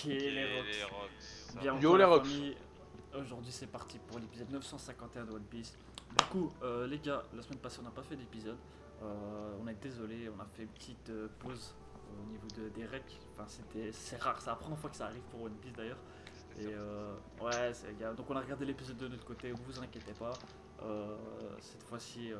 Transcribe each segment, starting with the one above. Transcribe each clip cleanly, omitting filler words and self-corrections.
Ok, les les Rocks. Rocks. Bien Yo, encore les la Rocks. famille. Aujourd'hui c'est parti pour l'épisode 951 de One Piece. Du coup, les gars, la semaine passée on n'a pas fait d'épisode. On est désolé, on a fait une petite pause au niveau des recs. Enfin, c'est rare, c'est la première fois que ça arrive pour One Piece d'ailleurs. Et ouais, c'est les gars. Donc on a regardé l'épisode de notre côté, vous inquiétez pas. Cette fois-ci,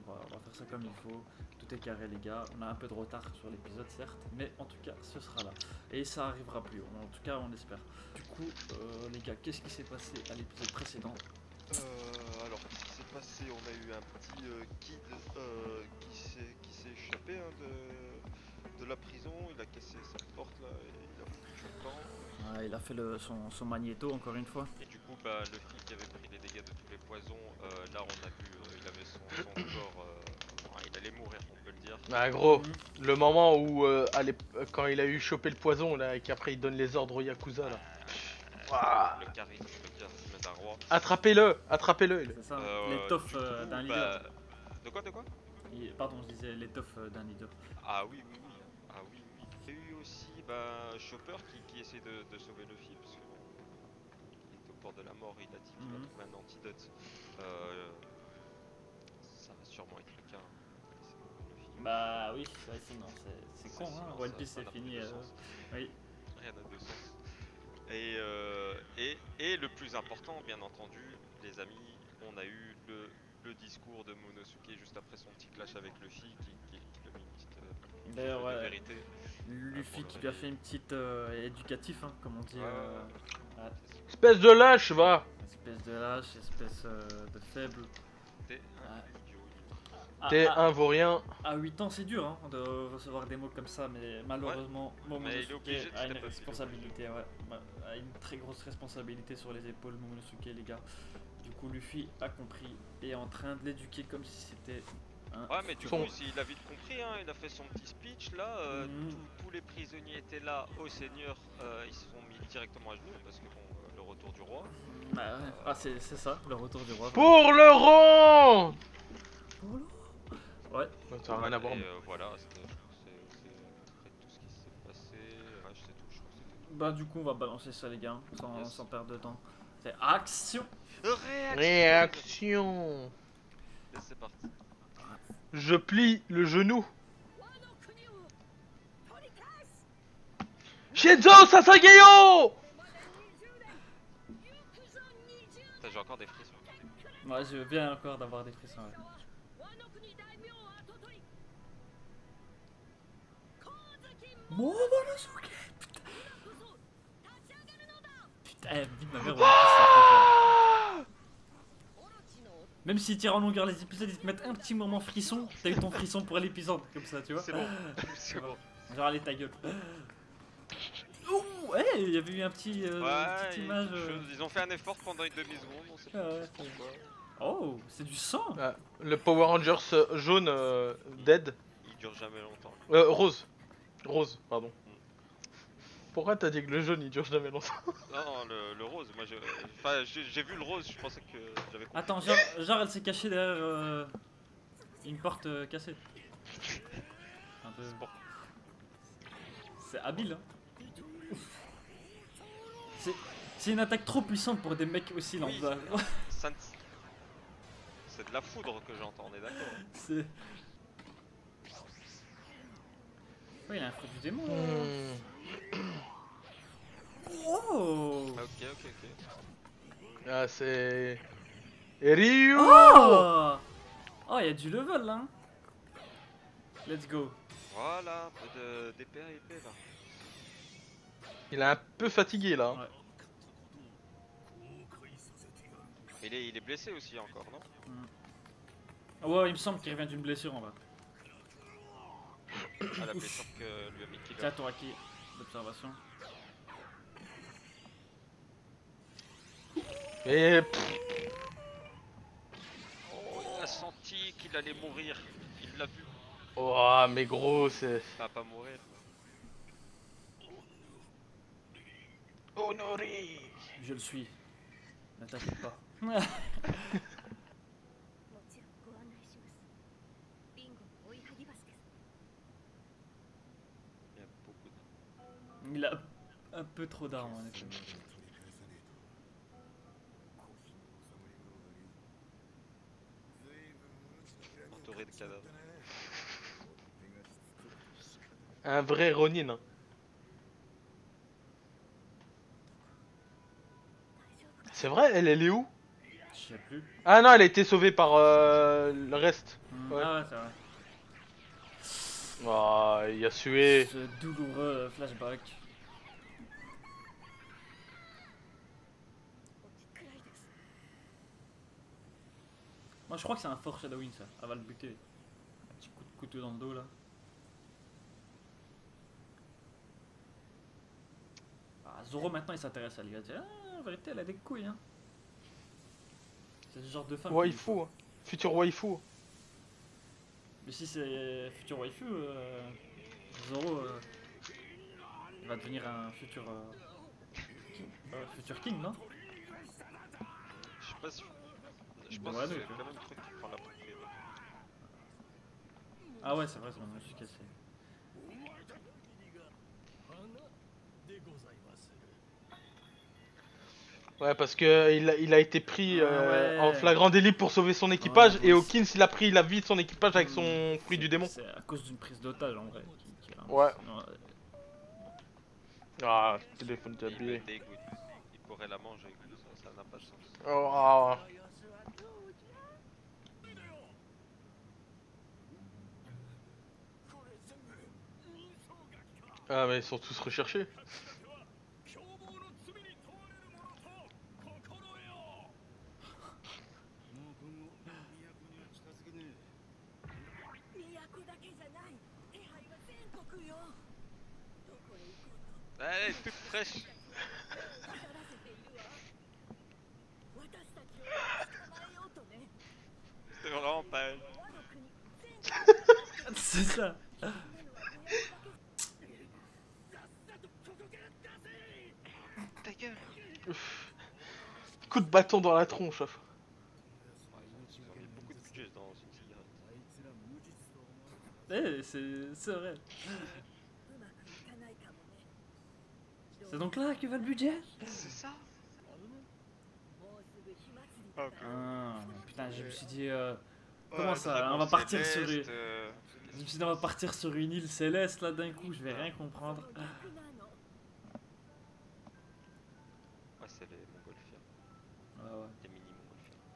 on va faire ça comme il faut. Tout est carré, les gars. On a un peu de retard sur l'épisode, certes, mais en tout cas, ce sera là. Et ça arrivera plus. En tout cas, on espère. Du coup, les gars, qu'est-ce qui s'est passé à l'épisode précédent? Alors, qu'est-ce qui s'est passé? On a eu un petit kid qui s'est échappé hein, de la prison. Il a cassé cette porte là et il a foutu le camp. Ah, il a fait son magnéto encore une fois. Et du coup, bah, le flic qui avait pris les dégâts de tous les poisons, là on a vu, il avait son corps, il allait mourir, on peut le dire. Ah gros, le moment où quand il a eu chopé le poison là et qu'après il donne les ordres au Yakuza là. Ouah. Le charisme d'un roi. Attrapez-le, attrapez-le. C'est ça, l'étoffe Du coup, d'un leader. De quoi? Pardon, je disais l'étoffe d'un leader. Ah oui. Ah oui. Il y a eu aussi Chopper qui essaie de sauver Luffy parce que bon, il est au bord de la mort, il a dit qu'il a trouvé un antidote. Ça va sûrement être le cas. Luffy. Bah oui, sinon c'est con, hein. One Piece c'est n'a fini. plus de sens. Oui. Rien n'a de sens. Et le plus important, bien entendu, les amis, on a eu le discours de Momonosuke juste après son petit clash avec Luffy qui lui a mis une petite D'ailleurs, de ouais, vérité. Luffy qui lui a fait une petite éducatif, hein, comme on dit. Ouais. Espèce de lâche, va. Espèce de lâche, espèce de faible. T'es un idiot. T'es un vaurien. À 8 ans, c'est dur hein, de recevoir des mots comme ça, mais malheureusement, Momonosuke a une responsabilité, a une très grosse responsabilité sur les épaules, Momonosuke, les gars. Du coup, Luffy a compris et est en train de l'éduquer comme si c'était un. Ouais, mais du coup, il a vite compris, hein, il a fait son petit speech là. Tous les prisonniers étaient là au Seigneur, ils se sont mis directement à genoux parce que bon, le retour du roi. Bah ouais. Ah, c'est ça, le retour du roi. Pour le rang. Ouais. Ça n'a rien à voir. Voilà, c'est tout ce qui s'est passé. Ouais, c'est tout, je crois que c'était tout. Bah, du coup, on va balancer ça, les gars, sans perdre de temps. C'est action! Réaction. Et c'est parti. Je plie le genou. Shinzo Sasageyo. J'ai encore des frissons. Ouais, je viens encore d'avoir des frissons. Ouais. Momonosuke! Putain, vite ma mère, One Piece, c'est trop fort. Même s'ils tirent en longueur les épisodes, ils te mettent un petit moment frisson. T'as eu ton frisson pour l'épisode, comme ça, tu vois. C'est bon, c'est bon. Genre, allez, ta gueule. Ouh, ouais, il y avait eu un petit petite image. Ils ont fait un effort pendant une demi-seconde, on sait pas pourquoi. Oh, c'est du sang! Le Power Rangers jaune dead. Il dure jamais longtemps. Rose, pardon. Pourquoi t'as dit que le jaune il dure jamais longtemps? Non, le rose, moi j'ai vu le rose, je pensais que j'avais compris. Attends, genre elle s'est cachée derrière une porte cassée. Un peu. C'est habile, hein. C'est une attaque trop puissante pour des mecs aussi lambda. C'est de la foudre que j'entends, on est d'accord. C'est. Ouais, il a un fruit du démon. Oh! Ok. Ah, c'est. Ryu! Oh! Oh, il y a du level là. Hein. Let's go. Voilà, un peu d'épée à épée là. Il est un peu fatigué là. Ouais. Il est blessé aussi encore, non? Ouais, il me semble qu'il revient d'une blessure en bas. Ah, la blessure que lui a mis Killer. Tiens, Toraki, d'observation. Et. Oh, il a senti qu'il allait mourir. Il l'a vu. Oh, mais gros, c'est. Il va pas mourir. Honoré! Je le suis. Ne t'inquiète pas. Il y a beaucoup de... Il a Un peu trop d'armes en effet. Entouré de cadavres. Un vrai Ronin. Hein. C'est vrai, elle est où? Je sais plus. Ah non, elle a été sauvée par le reste. Ouais. Ah ouais, c'est vrai. Oh, Yasue. Ce douloureux flashback. Moi je crois que c'est un foreshadowing ça, elle va le buter. Un petit coup de couteau dans le dos là. Ah, Zoro maintenant il s'intéresse à lui, il va dire ah, en vérité elle a des couilles hein. C'est ce genre de femme. Waifu. Hein. Futur waifu. Mais si c'est futur waifu, Zoro il va devenir un futur futur king non? Je sais pas si. Je Bah pense ouais, que c'est donc, quand même le truc qui prend la propriété. Ah ouais c'est vrai, c'est maintenant je suis cassé. Ouais, parce que il a été pris Ah ouais. en flagrant délit pour sauver son équipage Ouais, et oui. Hawkins il a pris la vie de son équipage avec son fruit du démon. C'est à cause d'une prise d'otage en vrai. Ouais. Sinon, Ah, téléphone Il me tablé. dégoûte. Il pourrait la manger. Ça n'a pas de sens. Oh, ah. Ah, mais ils sont tous recherchés. Allez, toute fraîche. C'était vraiment pas. c'est ça. Ta gueule. Coup de bâton dans la tronche. Ils ont mis beaucoup de budget dans une cigarette. C'est vrai. C'est donc là que va le budget? C'est ça. Ok. Ah, putain, je me suis dit, Ouais, comment ça? dragon On va partir céleste, sur je me suis dit, on va partir sur une île céleste là d'un coup, je vais rien comprendre. Ouais, c'est les montgolfières. Ah ouais. Les mini montgolfières.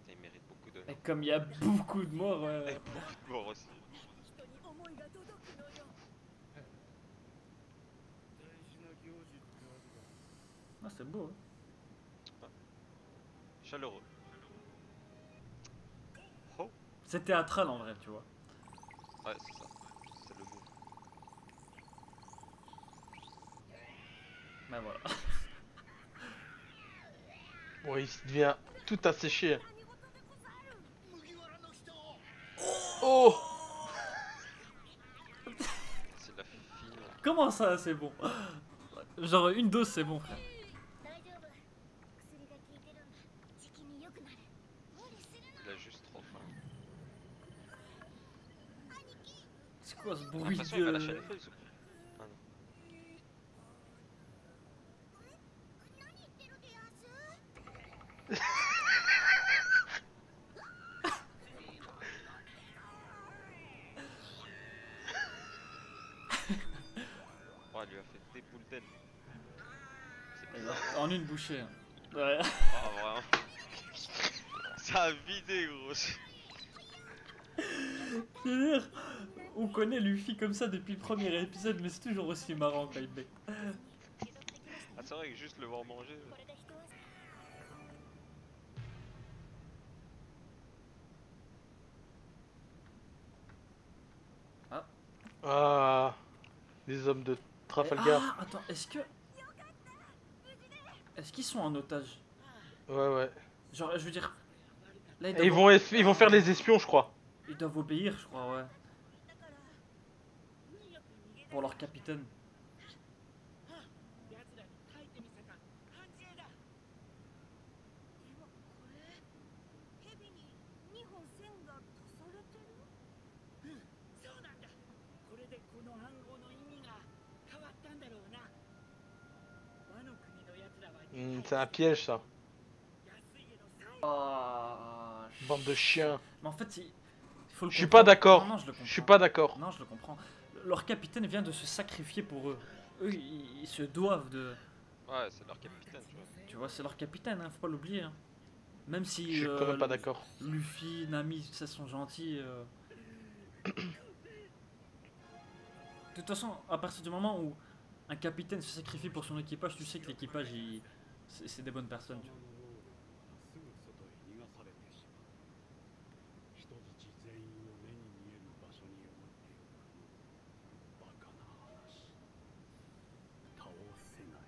Ils méritent beaucoup de. Et comme il y a beaucoup de morts, Et ouais. beaucoup de morts aussi. Ah, c'est beau. Hein. Chaleureux. Oh. C'est théâtral en vrai, tu vois. Ouais, c'est ça. C'est le mot. Mais voilà. Bon, il devient tout asséché. Oh! C'est la fille. Comment ça, c'est bon? Genre une dose, c'est bon, frère. Il a juste trop faim. C'est quoi ce De bruit toute façon, il va de... lâcher les feuilles. Ah non. Oh, il lui a fait des boules d'aile. C'est bizarre. En une bouchée. Hein. Ouais. Oh, vraiment. Ça a vidé, gros. Je veux dire, on connaît Luffy comme ça depuis le premier épisode, mais c'est toujours aussi marrant quand il bec. Ah, c'est vrai que juste le voir manger. Ah, les hommes de Trafalgar. Ah, attends, est-ce qu'ils sont en otage? Ouais, ouais. Genre, je veux dire, là Et ils vont faire les espions, je crois. ils doivent obéir, je crois, ouais. Pour leur capitaine. C'est un piège ça. Ah, Bande de chiens. Mais en fait, il faut le Je suis pas comprendre. d'accord. Non, non, je le Je suis comprends. pas d'accord. Non, je le comprends. Leur capitaine vient de se sacrifier pour eux. Eux, ils se doivent de... Ouais, c'est leur capitaine, tu vois. Tu vois, c'est leur capitaine, hein, faut pas l'oublier. Hein. Même si Je suis quand même pas d'accord. Luffy, Nami, ça sont gentils. De toute façon, à partir du moment où un capitaine se sacrifie pour son équipage, tu sais que l'équipage, c'est des bonnes personnes. Tu vois. すぐ外へ逃がされてしまう。人質全員を目に見える場所に置いておく。バカな話。倒せない。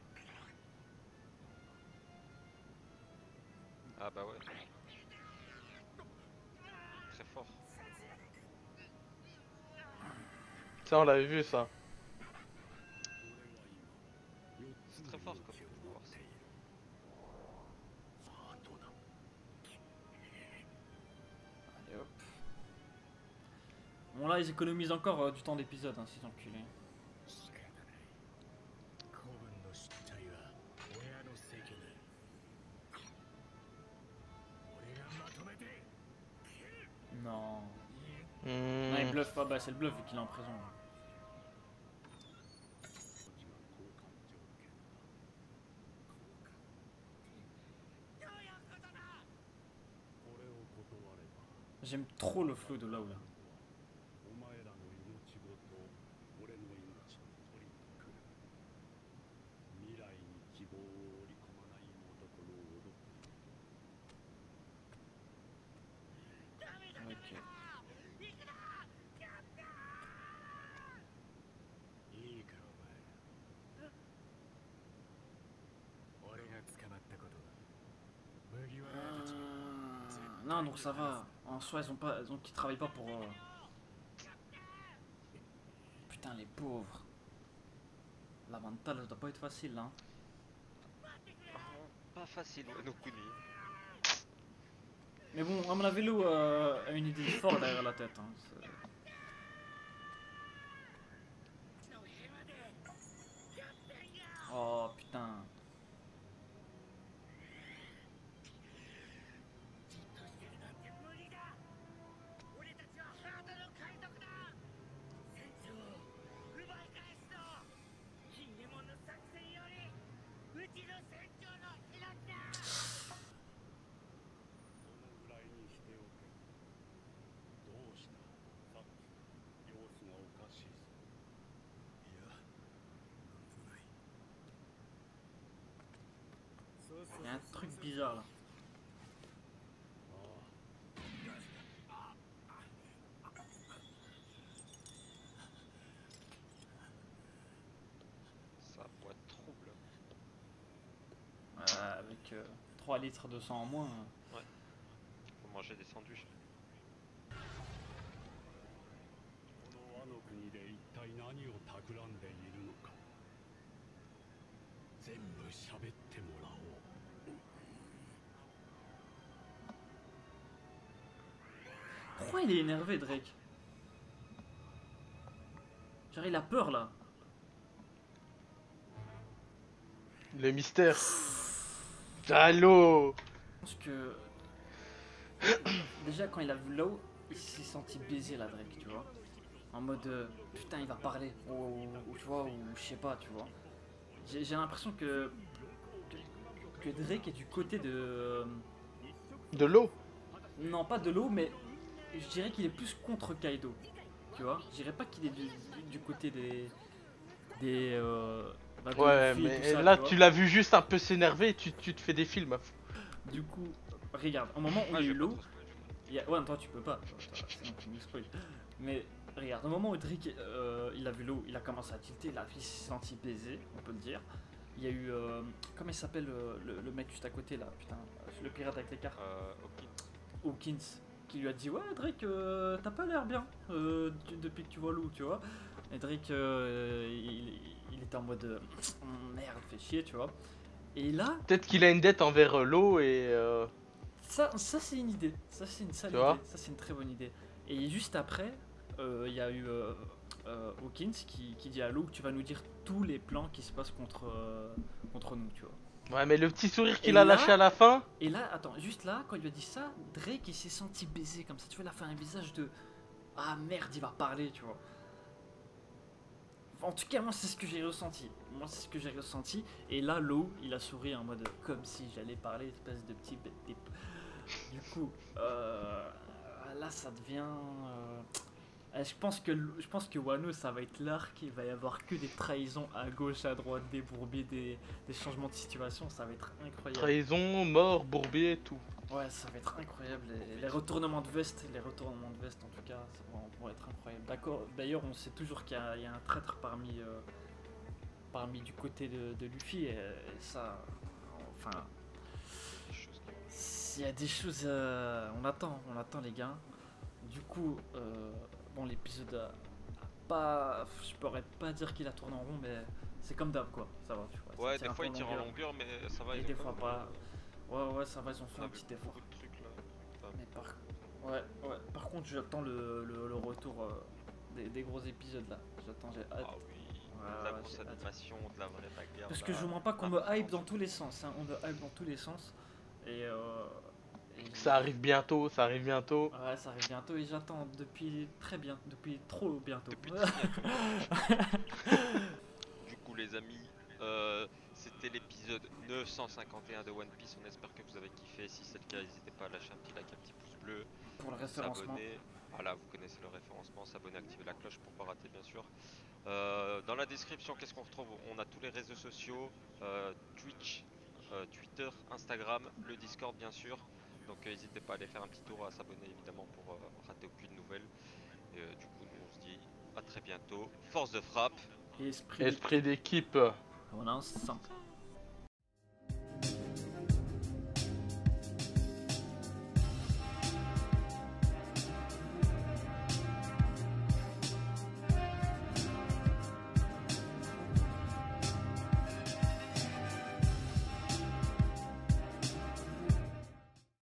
Ah bah ouais. Très fort. Ça, on l'avait vu ça. 俺は今4つ C'est の très fort 命 comme を持 pouvoir. っている。さあどうだ。 Allez hop. Bon là, ils économisent encore du temps d'épisode, hein, ces enculés. 仕方ない。子分の失態は親の責任。俺がまとめて。 Non. Hmm. Non, il bluffe pas, bah c'est le bluff vu qu'il est en prison. こっちが交換条件だ。交換。これを断れば。 J'aime trop le flow de Laola. お前らの命ごと俺の命を取りに来る。未来に希望を織り込まない男の踊っている。 Ok. いいかお前ら。俺が捕まったことは麦わらたち Non, donc ça va. En soi, ils ont pas, donc ils travaillent pas pour. Putain, les pauvres. La mentale, ça doit pas être facile, hein. Pas facile, ouais, no Kuni. Mais bon, à mon avis, Lou a une idée forte derrière la tête. Hein. Oh putain. Il y a un truc bizarre là. Ça pourrait être trouble. Avec 3 litres de sang en moins. Faut manger des sandwichs. このワノ国で一体何を企んでいるのか全部喋ってもらおう。 Pourquoi il est énervé, Drake? Genre, il a peur là. Le mystère. Allô. Je pense que. Déjà, quand il a vu Low, il s'est senti baisé là, Drake, tu vois. En mode putain, il va parler. Ou tu vois, ou je sais pas, tu vois. J'ai l'impression que Drake est du côté de. De l'eau. Non, pas de l'eau, mais je dirais qu'il est plus contre Kaido. Tu vois, je dirais pas qu'il est du côté des bah, de Ouais, Luffy et mais tout ça, là tu vois. tu l'as vu juste un peu s'énerver et tu te fais des films. Du coup, regarde, au moment où Ah, il y a je eu vais pas l'eau, trop spoiler, je vais pas. ouais, toi tu peux pas, sinon tu nous spoil. Mais regarde, au moment où Drake il a vu l'eau, il a commencé à tilter, il s'est senti baisé, on peut le dire. Il y a eu, comment il s'appelle le mec juste à côté là, putain, le pirate avec les cartes, Ok. Hawkins, qui lui a dit ouais Drake, t'as pas l'air bien depuis que tu vois l'eau, tu vois. Et Drake, il était en mode merde, fais chier, tu vois. Et là, Peut-être qu'il a une dette envers l'eau et. ça c'est une idée, ça c'est une sale Tu vois idée, ça c'est une très bonne idée. Et juste après, il y a eu Hawkins qui dit à Lou que tu vas nous dire tous les plans qui se passent contre nous, tu vois. Ouais, mais le petit sourire Et qu'il a là- lâché à la fin. Et là, attends, juste là, quand il lui a dit ça, Drake il s'est senti baiser comme ça. Tu vois, il a fait un visage de ah merde, il va parler, tu vois. En tout cas, moi c'est ce que j'ai ressenti. Moi c'est ce que j'ai ressenti. Et là, Low, il a souri en mode comme si j'allais parler, espèce de petit bête type. Du coup, là ça devient. Je pense que Wano ça va être l'arc. Il va y avoir que des trahisons à gauche, à droite, des bourbiers, des changements de situation. Ça va être incroyable. Trahison, mort, bourbier, tout. Ouais, ça va être incroyable. Les retournements de veste, en tout cas, vont être incroyables. D'accord. D'ailleurs, on sait toujours qu'il y a un traître parmi du côté de Luffy. Et ça, enfin, Des choses qui- s'il y a des choses, on attend les gars. Du coup, bon, l'épisode a pas, je pourrais pas dire qu'il a tourné en rond, mais c'est comme d'hab quoi. Ça va, tu vois. Ouais, ça des tire un fois peu ils tirent en longueur, mais ça va. Et ils ont des quand fois même, pas. Ouais, ça va, ils ont fait on a un vu petit effort. beaucoup de trucs là. Enfin, Mais ouais. Par contre, j'attends le retour des gros épisodes là. J'ai hâte. ah oui, Ouais, de la ouais, grosse j'ai hâte. animation, de la vraie bagarre. Parce là, que je vous mens pas qu'on un me peu hype dans tendu. tous les sens. Hein. On me hype dans tous les sens. Et, Ça arrive bientôt, ça arrive bientôt. Ouais, ça arrive bientôt et j'attends depuis depuis trop bientôt. Depuis très bientôt. Du coup, les amis, c'était l'épisode 951 de One Piece. On espère que vous avez kiffé. Si c'est le cas, n'hésitez pas à lâcher un petit like, un petit pouce bleu, Pour le référencement. s'abonner. Voilà, vous connaissez le référencement, s'abonner, activer la cloche pour pas rater, bien sûr. Dans la description, qu'est-ce qu'on retrouve? On a tous les réseaux sociaux, Twitch, Twitter, Instagram, le Discord, bien sûr. Donc n'hésitez pas à aller faire un petit tour, à s'abonner évidemment pour rater aucune nouvelle. Et du coup, nous on se dit à très bientôt. Force de frappe. Et Esprit d'équipe. On a un 5.